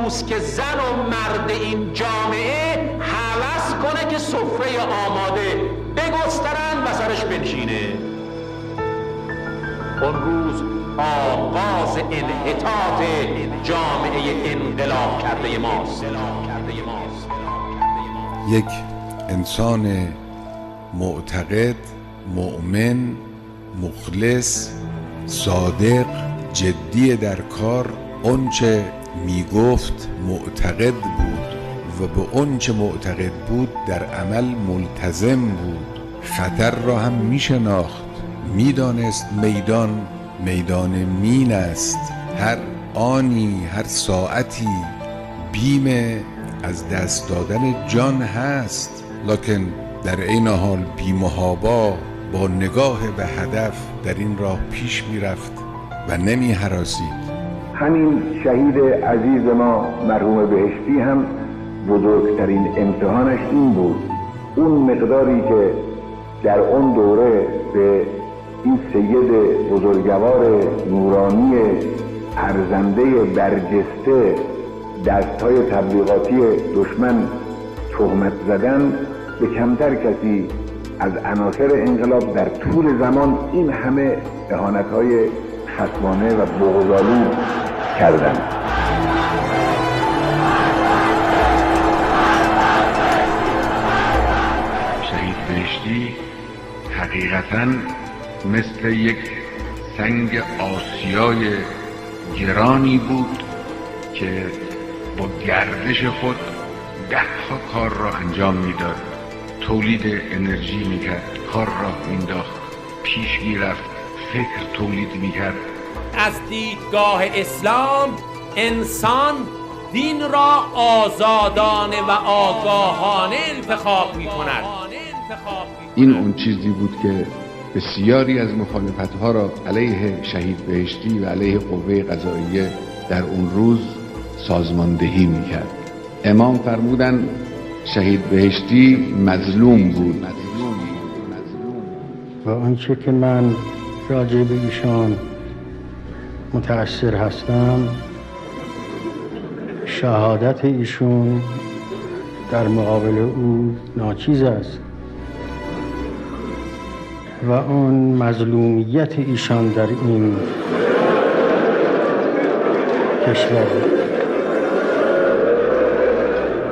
روز که زن و مرد این جامعه هوس کنه که سفره آماده بگسترن و سرش بنشینه. اون روز آغاز انحطاط جامعه انقلاب کرده ماست. یک انسان معتقد، مؤمن، مخلص، صادق، جدی در کار، اونچه میگفت معتقد بود و به اونچه معتقد بود در عمل ملتزم بود. خطر را هم میشناخت، میدانست میدان مین است. هر آنی، هر ساعتی بیم از دست دادن جان هست، لکن در این حال بی‌محابا با نگاه به هدف در این راه پیش میرفت و نمی هراسید. همین شهید عزیز ما مرحوم بهشتی هم بزرگترین امتحانش این بود، اون مقداری که در اون دوره به این سید بزرگوار نورانی ارزنده برجسته دستهای تبلیغاتی دشمن تهمت زدن، به کمتر کسی از عناصر انقلاب در طول زمان این همه اهانت‌های خصمانه و بغض‌آلود کردند. شهید بهشتی حقیقتاً مثل یک سنگ آسیای گرانی بود که با گردش خود 10 کار را انجام میداد، تولید انرژی میکرد، کار را مینداخت، پیش میرفت، فکر تولید میکرد. از دیدگاه اسلام انسان دین را آزادانه و آگاهانه انتخاب میکند. این اون چیزی بود که بسیاری از مخالفت‌ها را علیه شهید بهشتی و علیه قوه قضاییه در اون روز سازماندهی میکرد. امام فرمودن شهید بهشتی مظلوم بود و آنچه که من راجع به ایشان متأثر هستم، شهادت ایشون در مقابل او ناچیز است و آن مظلومیت ایشان در این کشور.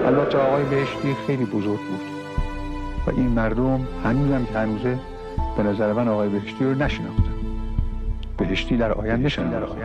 البته آقای بهشتی خیلی بزرگ بود و این مردم هنوزم که هنوزه به نظر من آقای بهشتی رو نشناختن. بهشتی در آینده شناخته.